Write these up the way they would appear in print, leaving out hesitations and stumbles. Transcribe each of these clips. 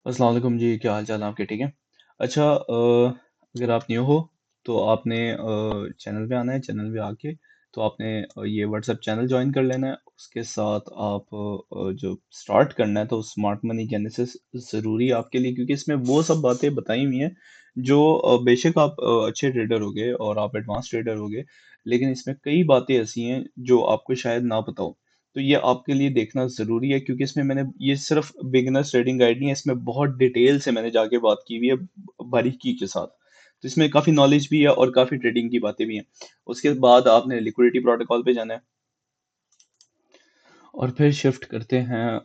अस्सलाम वालेकुम जी, क्या हाल चाल आपके? ठीक है। अच्छा, अगर आप न्यू हो तो आपने चैनल पे आना है। चैनल पे आके तो आपने ये व्हाट्सएप चैनल ज्वाइन कर लेना है। उसके साथ आप जो स्टार्ट करना है तो स्मार्ट मनी जेनेसिस ज़रूरी है आपके लिए, क्योंकि इसमें वो सब बातें बताई हुई हैं जो बेशक आप अच्छे ट्रेडर होगे और आप एडवांस ट्रेडर होगे, लेकिन इसमें कई बातें ऐसी हैं जो आपको शायद ना पता हो। तो ये आपके लिए देखना ज़रूरी है, क्योंकि इसमें मैंने ये सिर्फ बिगिनर्स ट्रेडिंग गाइड नहीं है, इसमें बहुत डिटेल से मैंने जाके बात की हुई है, बारीकी के साथ। तो इसमें काफ़ी नॉलेज भी है और काफ़ी ट्रेडिंग की बातें भी हैं। उसके बाद आपने लिक्विडिटी प्रोटोकॉल पे जाना है और फिर शिफ्ट करते हैं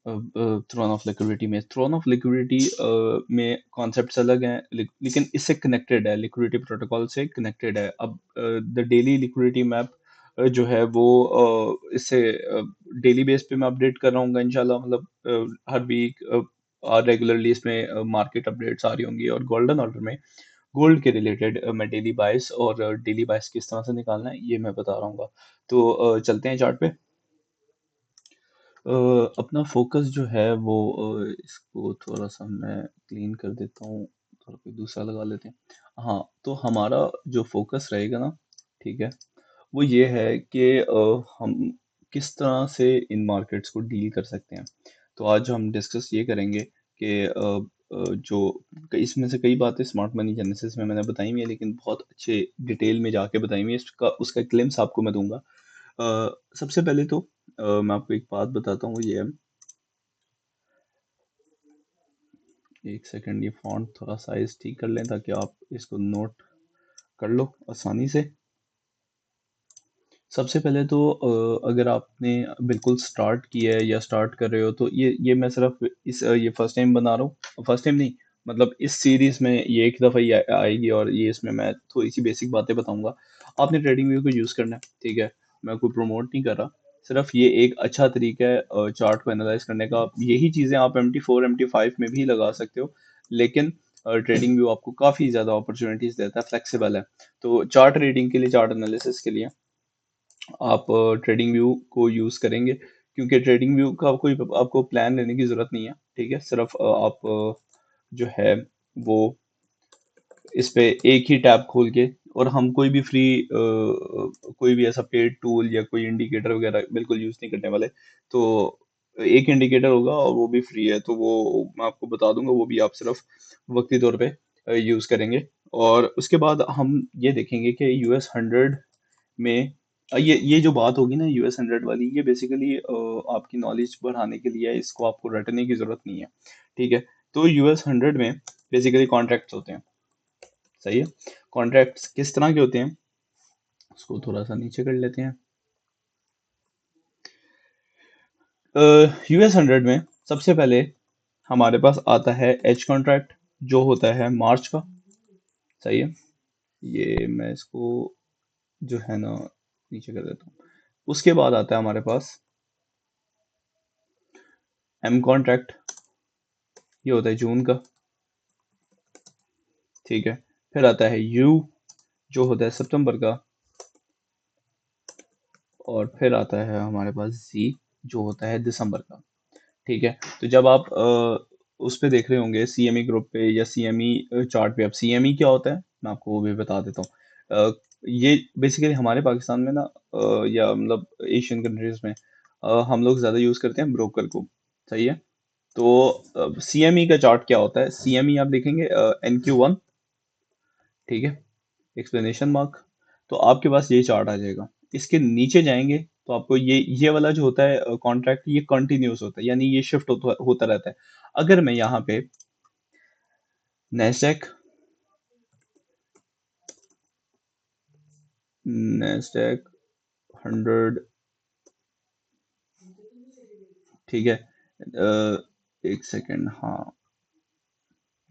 थ्रोन ऑफ लिक्विडिटी में। थ्रोन ऑफ लिक्विडिटी में कॉन्सेप्ट्स अलग हैं, लेकिन इससे कनेक्टेड है, लिक्विडिटी प्रोटोकॉल से कनेक्टेड है। अब द डेली लिक्विडिटी मैप जो है वो इससे डेली बेस पे मैं अपडेट कर रहा हूँ इंशाल्लाह। मतलब हर वीक रेगुलरली इसमें मार्केट अपडेट्स आ रही होंगी, और गोल्डन ऑर्डर में गोल्ड के रिलेटेड मैं डेली बाइस और डेली बाइस किस तरह से निकालना है ये मैं बता रहा हूँ। तो चलते हैं चार्ट पे। अपना फोकस जो है वो इसको थोड़ा सा मैं क्लीन कर देता हूँ, थोड़ा कोई दूसरा लगा लेते हैं। हाँ, तो हमारा जो फोकस रहेगा ना, ठीक है, वो ये है कि हम किस तरह से इन मार्केट्स को डील कर सकते हैं। तो आज हम डिस्कस ये करेंगे कि जो इसमें से कई बातें स्मार्ट मनी जेनेसिस में मैंने बताई हुई है, लेकिन बहुत अच्छे डिटेल में जाके बताई हुई है। इसका उसका ग्लिम्स आपको मैं दूंगा। सबसे पहले तो मैं आपको एक बात बताता हूँ, वो ये है। एक सेकंड, ये फॉन्ट थोड़ा साइज ठीक कर लें ताकि आप इसको नोट कर लो आसानी से। सबसे पहले तो अगर आपने बिल्कुल स्टार्ट किया है या स्टार्ट कर रहे हो, तो ये मैं सिर्फ ये फर्स्ट टाइम बना रहा हूँ। फर्स्ट टाइम नहीं, मतलब इस सीरीज में ये एक दफ़ा ही आएगी, और ये इसमें मैं थोड़ी सी बेसिक बातें बताऊंगा। आपने ट्रेडिंग व्यू को यूज़ करना है, ठीक है। मैं कोई प्रमोट नहीं कर रहा, सिर्फ ये एक अच्छा तरीका है चार्ट को एनालाइज करने का। यही चीज़ें आप MT4 MT5 में भी लगा सकते हो, लेकिन ट्रेडिंग व्यू आपको काफ़ी ज़्यादा अपॉर्चुनिटीज़ देता है, फ्लेक्सिबल है। तो चार्ट रीडिंग के लिए, चार्ट एनालिसिस के लिए आप ट्रेडिंग व्यू को यूज़ करेंगे, क्योंकि ट्रेडिंग व्यू का कोई आपको प्लान लेने की ज़रूरत नहीं है, ठीक है। सिर्फ आप जो है वो इस पे एक ही टैब खोल के, और हम कोई भी फ्री कोई भी ऐसा पेड टूल या कोई इंडिकेटर वगैरह बिल्कुल यूज़ नहीं करने वाले। तो एक इंडिकेटर होगा और वो भी फ्री है, तो वो मैं आपको बता दूंगा, वो भी आप सिर्फ वक्ती तौर पे यूज़ करेंगे। और उसके बाद हम ये देखेंगे कि US 100 में ये जो बात होगी ना US 100 वाली, ये बेसिकली आपकी नॉलेज बढ़ाने के लिए है, इसको आपको रटने की जरूरत नहीं है, ठीक है। तो US 100 में बेसिकली कॉन्ट्रैक्ट्स होते हैं, सही है। कॉन्ट्रैक्ट्स किस तरह के होते हैं, उसको थोड़ा सा नीचे कर लेते हैं। US 100 में सबसे पहले हमारे पास आता है एच कॉन्ट्रैक्ट, जो होता है मार्च का, सही है। ये मैं इसको जो है ना नीचे कर देता हूँ। उसके बाद आता है हमारे पास एम कॉन्ट्रैक्ट, ये होता है जून का, ठीक है। फिर आता है यू, जो होता है सितंबर का। और फिर आता है हमारे पास जी, जो होता है दिसंबर का, ठीक है। तो जब आप उस पे देख रहे होंगे CME ग्रुप पे या CME चार्ट पे, अब CME क्या होता है मैं आपको वो भी बता देता हूँ। ये बेसिकली हमारे पाकिस्तान में ना, या मतलब एशियन कंट्रीज में हम लोग ज़्यादा यूज़ करते हैं ब्रोकर को, सही है। तो CME का चार्ट क्या होता है, CME आप देखेंगे NQ1, ठीक है, एक्सप्लेनेशन मार्क। तो आपके पास ये चार्ट आ जाएगा। इसके नीचे जाएंगे तो आपको ये वाला जो होता है कॉन्ट्रैक्ट, ये कंटिन्यूस होता है, यानी ये शिफ्ट होता रहता है। अगर मैं यहाँ पे नेस्डेक नेस्डेक 100, ठीक है। एक सेकेंड, हाँ,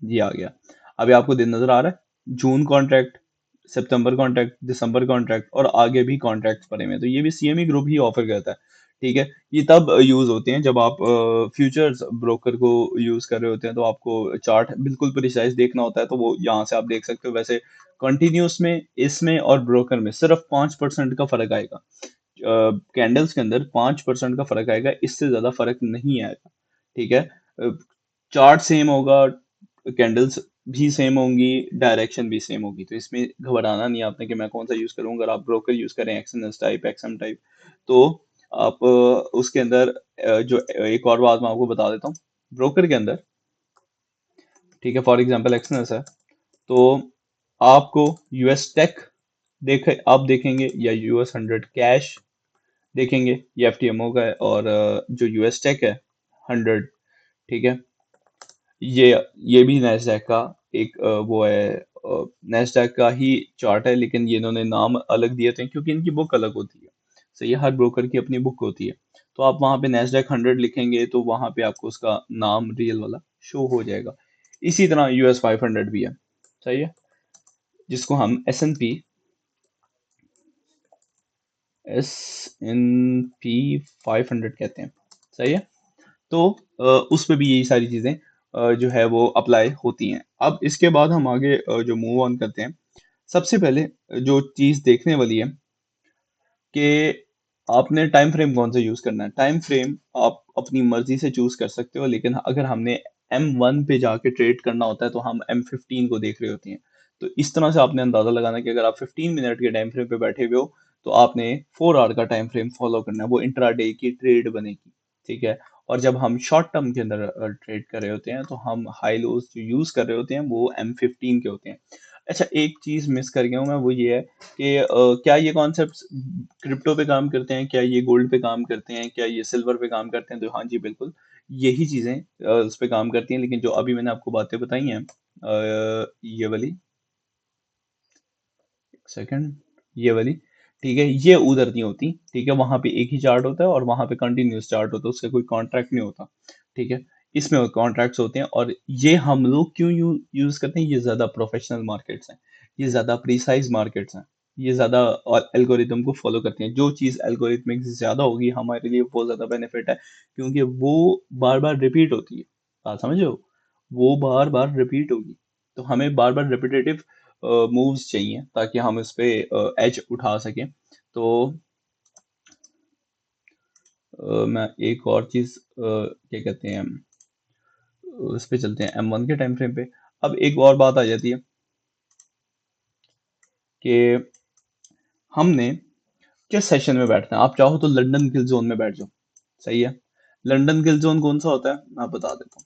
ये आ गया। अभी आपको दिन नजर आ रहा है, जून कॉन्ट्रैक्ट, सितंबर कॉन्ट्रैक्ट, दिसंबर कॉन्ट्रैक्ट, और आगे भी कॉन्ट्रैक्ट्स पड़े हुए हैं। तो ये भी CME ग्रुप ही ऑफर करता है, ठीक है। ये तब यूज होते हैं जब आप फ्यूचर्स ब्रोकर को यूज कर रहे होते हैं, तो आपको चार्ट बिल्कुल प्रिसाइज देखना होता है, तो वो यहाँ से आप देख सकते हो। वैसे कंटिन्यूस में, इसमें और ब्रोकर में सिर्फ 5% का फर्क आएगा। कैंडल्स के अंदर 5% का फर्क आएगा, इससे ज्यादा फर्क नहीं आएगा, ठीक है। चार्ट सेम होगा, कैंडल्स भी सेम होंगी, डायरेक्शन भी सेम होगी। तो इसमें घबराना नहीं है आपने कि मैं कौन सा यूज करूँ। अगर आप ब्रोकर यूज करें एक्सएनएस टाइप, एक्सएम टाइप, तो आप उसके अंदर जो एक और बात मैं आपको बता देता हूँ, ब्रोकर के अंदर, ठीक है, फॉर एग्जांपल एक्सएनएस है, तो आपको यूएस टेक देखे आप देखेंगे या यूएस 100 कैश देखेंगे, ये एफटीएमओ का है। और जो यूएस टेक है 100, ठीक है, ये ये भी नैस्डैक का एक वो है, नैस्डैक का ही चार्ट है, लेकिन ये इन्होंने नाम अलग दिए थे क्योंकि इनकी बुक अलग होती है। सही है, हर ब्रोकर की अपनी बुक होती है। तो आप वहां पे नैस्डैक 100 लिखेंगे तो वहां पे आपको उसका नाम रियल वाला शो हो जाएगा। इसी तरह यूएस 500 भी है, सही है, जिसको हम एस एन पी 500 कहते हैं। सही है। तो उस पे भी यही सारी चीजें जो है वो अप्लाई होती हैं। अब इसके बाद हम आगे जो मूव ऑन करते हैं, सबसे पहले जो चीज देखने वाली है कि आपने टाइम फ्रेम कौन सा यूज करना है। टाइम फ्रेम आप अपनी मर्जी से चूज कर सकते हो, लेकिन अगर हमने M1 पे जाके ट्रेड करना होता है तो हम M15 को देख रहे होते हैं। तो इस तरह से आपने अंदाजा लगाना कि अगर आप 15 मिनट के टाइम फ्रेम पे बैठे हुए हो तो आपने 4 आवर का टाइम फ्रेम फॉलो करना है, वो इंट्राडे की ट्रेड बनेगी। ठीक है। और जब हम शॉर्ट टर्म के अंदर ट्रेड कर रहे होते हैं तो हम हाई लोज जो यूज कर रहे होते हैं वो M15 के होते हैं। अच्छा, एक चीज मिस कर गया हूँ मैं, वो ये है कि क्या ये कॉन्सेप्ट्स क्रिप्टो पे काम करते हैं, क्या ये गोल्ड पे काम करते हैं, क्या ये सिल्वर पे काम करते हैं? तो हाँ जी, बिल्कुल यही चीजें उस पे काम करती हैं। लेकिन जो अभी मैंने आपको बातें बताई हैं, ये वाली, सेकंड, ये वाली, ठीक है, ये उधर नहीं होती। ठीक है, वहां पे एक ही चार्ट होता है और वहां पे कंटिन्यूस चार्ट होता है, उसका कोई कॉन्ट्रैक्ट नहीं होता। ठीक है, इसमें कॉन्ट्रैक्ट्स होते हैं। और ये हम लोग क्यों यूज करते हैं? ये ज्यादा प्रोफेशनल मार्केट्स हैं, ये ज्यादा प्रिसाइज मार्केट्स हैं, ये ज्यादा एल्गोरिदम को फॉलो करते हैं। जो चीज एल्गोरिथमिक ज्यादा होगी हमारे लिए वो ज्यादा बेनिफिट है, क्योंकि वो बार बार रिपीट होती है। बात समझ रहे हो? वो बार बार रिपीट होगी, तो हमें बार बार रिपीटेटिव मूव्स चाहिए ताकि हम इस पे एज उठा सकें। तो मैं एक और चीज क्या कहते हैं, उस पे चलते हैं M1 के टाइम फ्रेम पे। अब एक और बात आ जाती है कि हमने किस सेशन में बैठना है। आप चाहो तो लंदन किल जोन में बैठ जाओ, सही है। लंदन किल जोन कौन सा होता है मैं बता देता हूँ।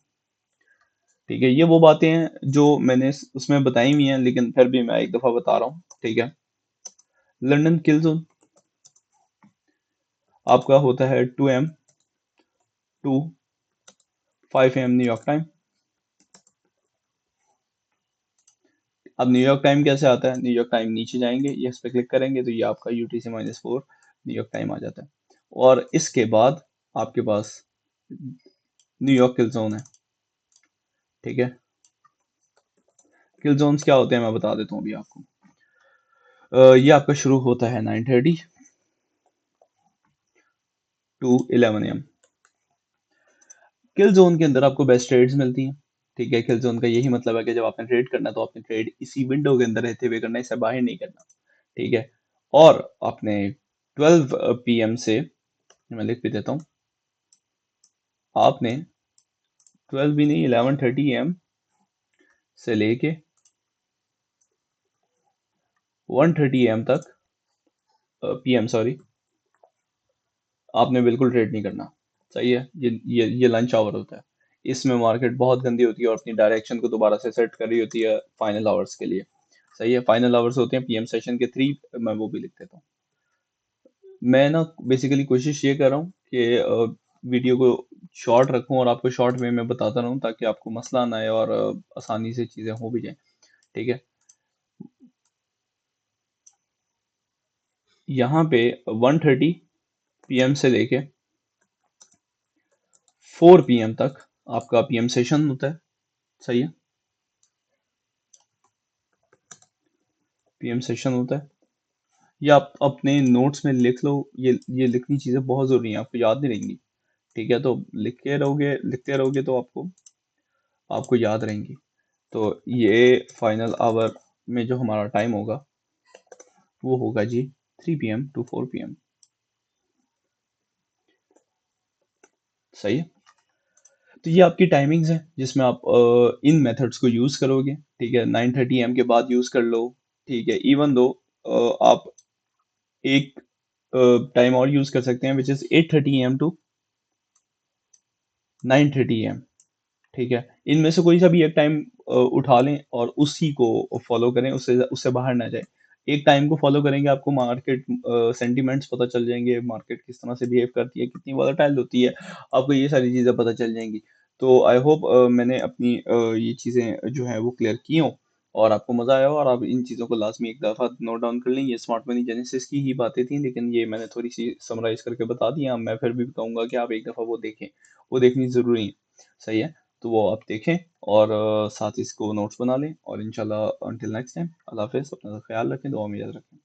ठीक है, ये वो बातें हैं जो मैंने उसमें बताई हुई हैं, लेकिन फिर भी मैं एक दफा बता रहा हूँ। ठीक है, लंदन किल जोन आपका होता है 2 AM to 5 AM New York time. अब न्यूयॉर्क टाइम कैसे आता है? न्यूयॉर्क टाइम नीचे जाएंगे, ये इस पे क्लिक करेंगे तो ये आपका UTC-4 न्यूयॉर्क टाइम आ जाता है। और इसके बाद आपके पास न्यूयॉर्क किल जोन है। ठीक है, किल जोन्स क्या होते हैं मैं बता देता हूँ अभी आपको। ये आपका शुरू होता है 9:30 टू 11 AM। किल जोन के अंदर आपको बेस्ट ट्रेड्स मिलती हैं। ठीक है, किल जोन का यही मतलब है कि जब आपने ट्रेड करना है तो आपने ट्रेड इसी विंडो के अंदर रहते हुए करना है, इससे बाहर नहीं करना। ठीक है, और आपने 12 PM से, मैं लिख भी देता हूँ, आपने 12 भी नहीं, 11:30 AM से लेके 1:30 AM तक, PM सॉरी, आपने बिल्कुल ट्रेड नहीं करना। सही है, ये लंच आवर होता है। इसमें मार्केट बहुत गंदी होती है और अपनी डायरेक्शन को दोबारा से सेट कर रही होती है फाइनल आवर्स के लिए। सही है, फाइनल आवर्स होते हैं PM सेशन के 3, मैं वो भी लिख देता हूँ। मैं ना बेसिकली कोशिश ये कर रहा हूँ कि वीडियो को शॉर्ट रखूं और आपको शॉर्ट वे में बताता रहूं ताकि आपको मसला ना आए और आसानी से चीज़ें हो भी जाएं। ठीक है, यहाँ पे 1:30 PM से लेके 4 PM तक आपका PM सेशन होता है। सही है, PM सेशन होता है। ये आप अपने नोट्स में लिख लो, ये लिखनी चीज़ें बहुत ज़रूरी हैं, आपको याद नहीं रहेंगी। ठीक है, तो लिखते रहोगे तो आपको आपको याद रहेंगी। तो ये फाइनल आवर में जो हमारा टाइम होगा वो होगा जी 3 PM टू 4 PM। सही है। तो ये आपकी टाइमिंग्स हैं जिसमें आप इन मेथड्स को यूज़ करोगे, ठीक है? 9:30 एएम के बाद यूज़ कर लो, ठीक है? इवन दो आप एक टाइम और यूज़ कर सकते हैं which is 8:30 AM to 9:30 AM, ठीक है? इनमें से कोई सा भी एक टाइम उठा लें और उसी को फॉलो करें, उससे उससे बाहर ना जाएँ। एक टाइम को फॉलो करेंगे, आपको मार्केट सेंटिमेंट्स पता चल जाएँगे, मार्केट किस तरह से बिहेव करती है, कितनी वोलेटाइल होती है, आपको ये सारी चीज़ें पता चल जाएँगी। तो आई होप मैंने अपनी ये चीज़ें जो हैं वो क्लियर की हों और आपको मज़ा आया हो और आप इन चीज़ों को लाज़मी एक दफ़ा नोट डाउन कर लें। ये स्मार्ट मनी जेनेसिस की ही बातें थी, लेकिन ये मैंने थोड़ी-सी समराइज़ करके बता दी हैं। अब मैं फिर भी कहूँगा कि आप एक दफ़ा वो देखें, वो देखनी ज़रूरी है। सही है? तो वो आप देखें और साथ ही इसको नोट्स बना लें और इंशाल्लाह अंटिल नेक्स्ट टाइम अल्लाह हाफ़िज़, अपना ख़्याल रखें, दुआ में याद रखें।